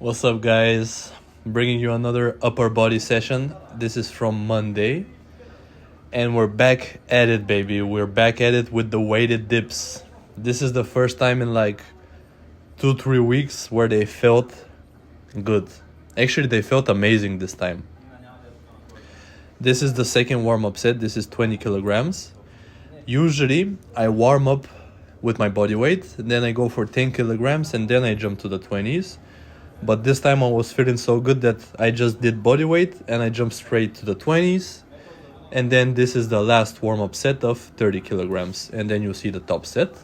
What's up, guys? Bringing you another upper body session. This is from Monday, and we're back at it, baby. We're back at it with the weighted dips. This is the first time in like 2-3 weeks where they felt good. Actually, they felt amazing this time. This is the second warm-up set. This is 20 kilograms. Usually, I warm up with my body weight, then I go for 10 kilograms, and then I jump to the 20s. But this time I was feeling so good that I just did body weight and I jumped straight to the 20s. And then this is the last warm-up set of 30 kilograms. And then you see the top set.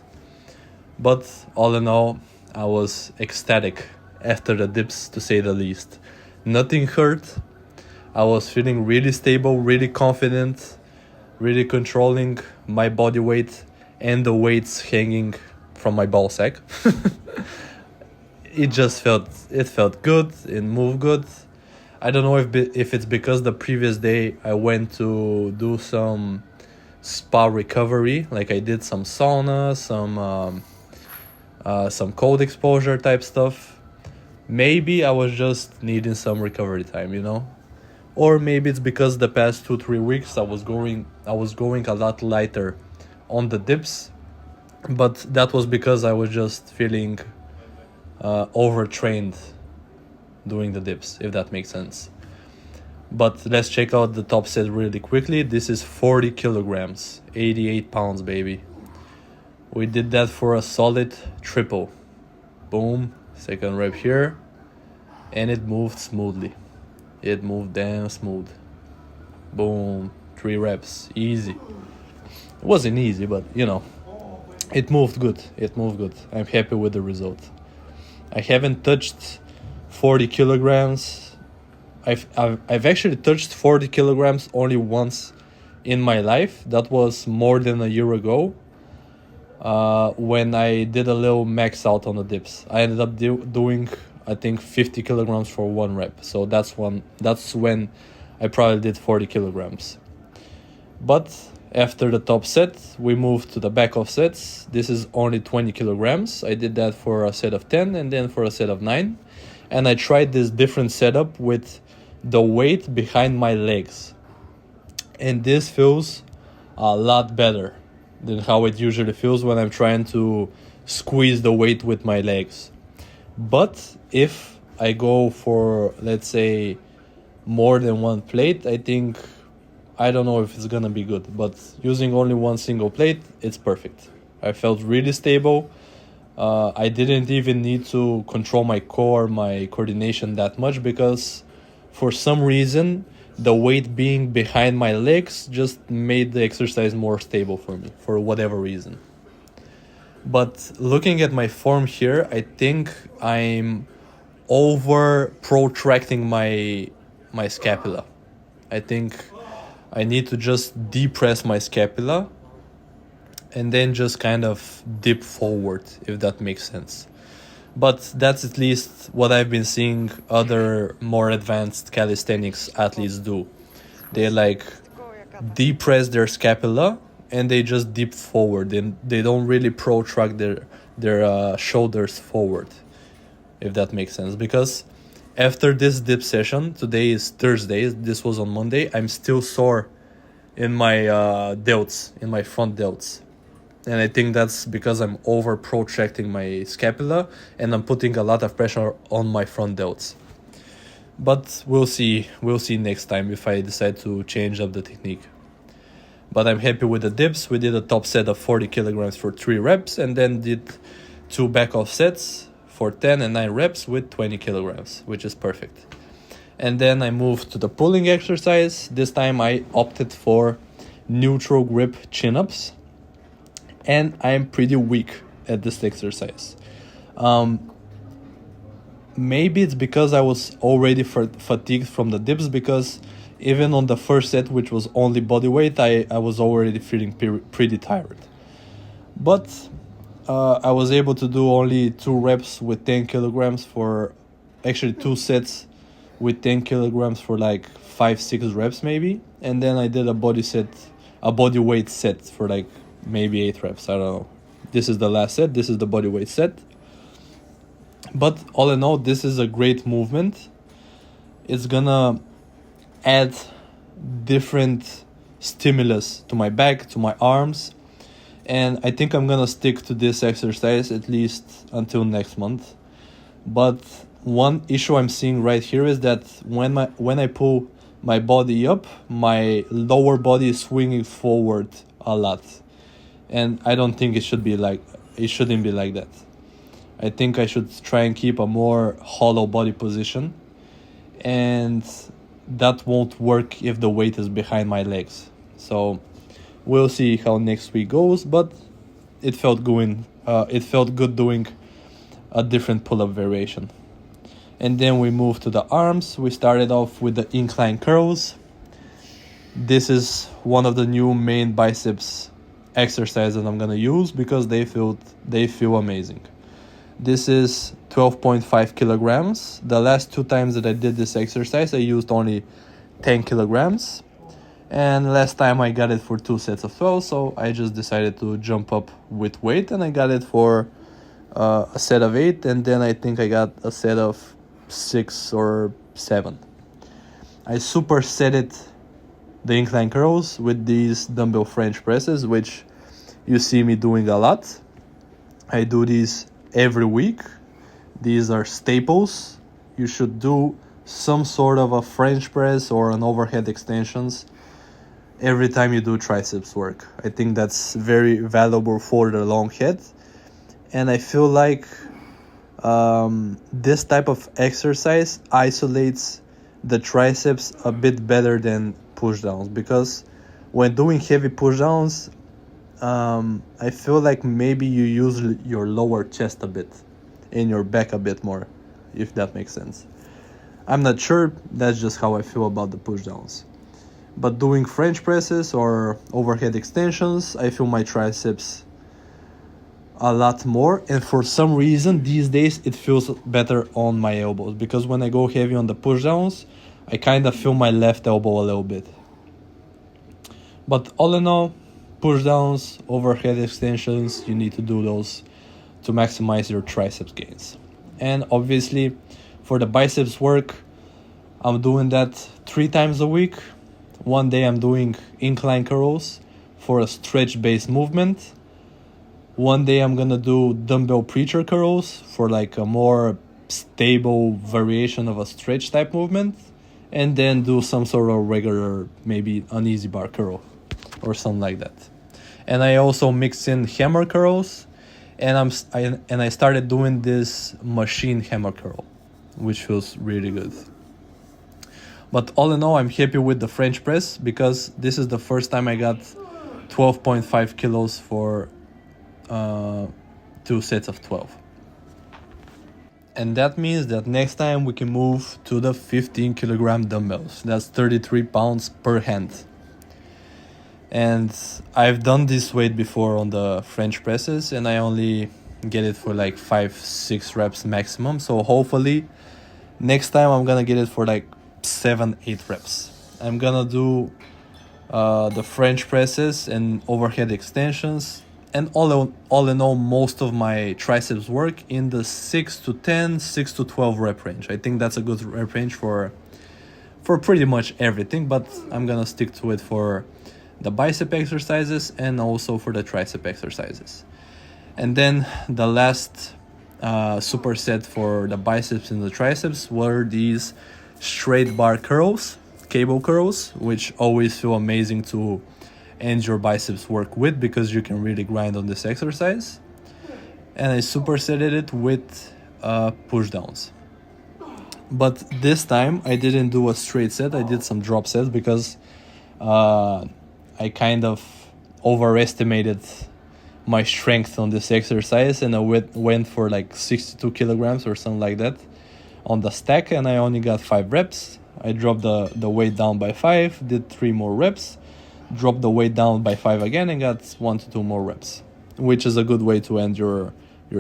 But all in all, I was ecstatic after the dips, to say the least. Nothing hurt. I was feeling really stable, really confident, really controlling my body weight and the weights hanging from my ball sack. It felt good. It moved good. I don't know if it's because the previous day I went to do some spa recovery, like I did some sauna, some cold exposure type stuff. Maybe I was just needing some recovery time, or maybe it's because the past 2-3 weeks I was going a lot lighter on the dips, but that was because I was just feeling overtrained doing the dips, if that makes sense. But let's check out the top set really quickly. This is 40 kilograms, 88 pounds, baby. We did that for a solid triple. Boom, second rep here, and it moved smoothly. It moved damn smooth. Boom, 3 reps, easy. It wasn't easy, but it moved good. I'm happy with the result. I haven't touched 40 kilograms. I've actually touched 40 kilograms only once in my life. That was more than a year ago, when I did a little max out on the dips. I ended up doing, I think, 50 kilograms for 1 rep. So that's when I probably did 40 kilograms. But after the top set, we moved to the back of sets. This is only 20 kilograms. I did that for a set of 10 and then for a set of 9. And I tried this different setup with the weight behind my legs. And this feels a lot better than how it usually feels when I'm trying to squeeze the weight with my legs. But if I go for, let's say, more than 1 plate, I don't know if it's gonna be good, but using only 1 single plate, it's perfect. I felt really stable. I didn't even need to control my core, my coordination that much, because for some reason, the weight being behind my legs just made the exercise more stable for me, for whatever reason. But looking at my form here, I think I'm over protracting my scapula. I think I need to just depress my scapula and then just kind of dip forward, if that makes sense. But that's at least what I've been seeing other more advanced calisthenics athletes do. They depress their scapula and they just dip forward, and they don't really protract their shoulders forward, if that makes sense. Because after this dip session, today is Thursday, this was on Monday, I'm still sore in my delts, in my front delts. And I think that's because I'm over protracting my scapula and I'm putting a lot of pressure on my front delts. But we'll see next time if I decide to change up the technique. But I'm happy with the dips. We did a top set of 40 kilograms for 3 reps and then did 2 back off sets for 10 and 9 reps with 20 kilograms, which is perfect. And then I moved to the pulling exercise. This time I opted for neutral grip chin-ups. And I'm pretty weak at this exercise. Maybe it's because I was already fatigued from the dips, because even on the first set, which was only body weight, I was already feeling pretty tired. But I was able to do only 2 reps with 10 kilograms actually 2 sets with 10 kilograms for like 5-6 reps maybe. And then I did a body weight set for like maybe 8 reps. I don't know. This is the last set. This is the body weight set. But all in all, this is a great movement. It's gonna add different stimulus to my back, to my arms, and I think I'm gonna stick to this exercise at least until next month. But one issue I'm seeing right here is that when I pull my body up, my lower body is swinging forward a lot, and I don't think it shouldn't be like that. I think I should try and keep a more hollow body position, and that won't work if the weight is behind my legs. So we'll see how next week goes, but it felt good doing a different pull-up variation. And then we moved to the arms. We started off with the incline curls. This is one of the new main biceps exercises I'm gonna use because they feel amazing. This is 12.5 kilograms. The last 2 times that I did this exercise, I used only 10 kilograms. And last time I got it for 2 sets of 12, so I just decided to jump up with weight, and I got it for a set of 8, and then I think I got a set of 6 or 7. I supersetted the incline curls with these dumbbell French presses, which you see me doing a lot. I do these every week. These are staples. You should do some sort of a French press or an overhead extensions every time you do triceps work. I think that's very valuable for the long head, and I feel like this type of exercise isolates the triceps a bit better than pushdowns, because when doing heavy pushdowns, I feel like maybe you use your lower chest a bit and your back a bit more, if that makes sense. I'm not sure, that's just how I feel about the pushdowns. But doing French presses or overhead extensions, I feel my triceps a lot more, and for some reason these days it feels better on my elbows, because when I go heavy on the pushdowns, I kind of feel my left elbow a little bit. But all in all, pushdowns, overhead extensions, you need to do those to maximize your triceps gains. And obviously for the biceps work, I'm doing that 3 times a week. One day I'm doing incline curls for a stretch based movement. One day I'm gonna do dumbbell preacher curls for like a more stable variation of a stretch type movement, and then do some sort of regular, maybe an easy bar curl or something like that. And I also mix in hammer curls, and I started doing this machine hammer curl, which feels really good. But all in all, I'm happy with the French press, because this is the first time I got 12.5 kilos for 2 sets of 12. And that means that next time we can move to the 15 kilogram dumbbells. That's 33 pounds per hand. And I've done this weight before on the French presses, and I only get it for like 5-6 reps maximum. So hopefully next time I'm gonna get it for like 7-8 reps. I'm gonna do the French presses and overhead extensions, and all in all, most of my triceps work in the 6 to 10, 6 to 12 rep range. I think that's a good rep range for pretty much everything, but I'm gonna stick to it for the bicep exercises and also for the tricep exercises. And then the last superset for the biceps and the triceps were these straight bar curls, cable curls, which always feel amazing to end your biceps work with, because you can really grind on this exercise. And I supersetted it with push downs. But this time I didn't do a straight set, I did some drop sets, because I kind of overestimated my strength on this exercise, and I went for like 62 kilograms or something like that on the stack, and I only got 5 reps. I dropped the weight down by 5, did 3 more reps, dropped the weight down by 5 again, and got 1 to 2 more reps, which is a good way to end your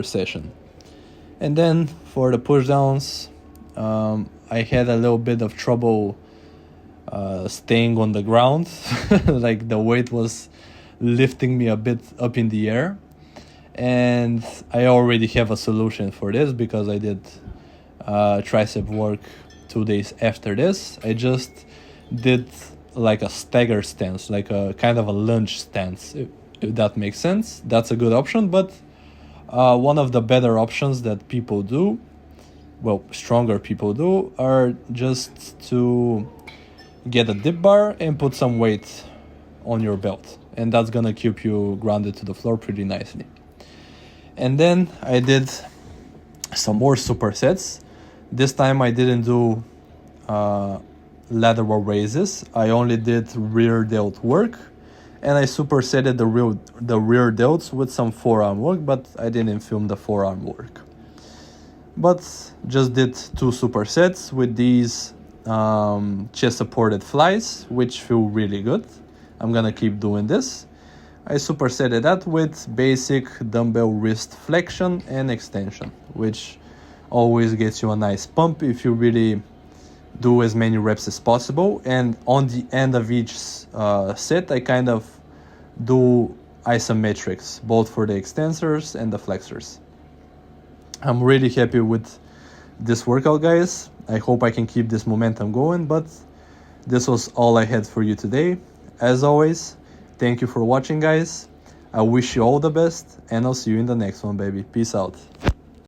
session. And then for the push downs, I had a little bit of trouble staying on the ground. Like the weight was lifting me a bit up in the air, And I already have a solution for this because I did tricep work 2 days after this. I just did like a stagger stance, like a kind of a lunge stance, if that makes sense. That's a good option, but one of the better options that people do, well, stronger people do, are just to get a dip bar and put some weight on your belt, and that's gonna keep you grounded to the floor pretty nicely. And then I did some more supersets. This time I didn't do lateral raises. I only did rear delt work, and I supersetted the rear delts with some forearm work, but I didn't film the forearm work. But just did 2 supersets with these chest supported flies, which feel really good. I'm gonna keep doing this. I supersetted that with basic dumbbell wrist flexion and extension, which always gets you a nice pump if you really do as many reps as possible. And on the end of each set, I kind of do isometrics, both for the extensors and the flexors. I'm really happy with this workout, guys. I hope I can keep this momentum going, but this was all I had for you today. As always, thank you for watching, guys. I wish you all the best, and I'll see you in the next one, baby. Peace out.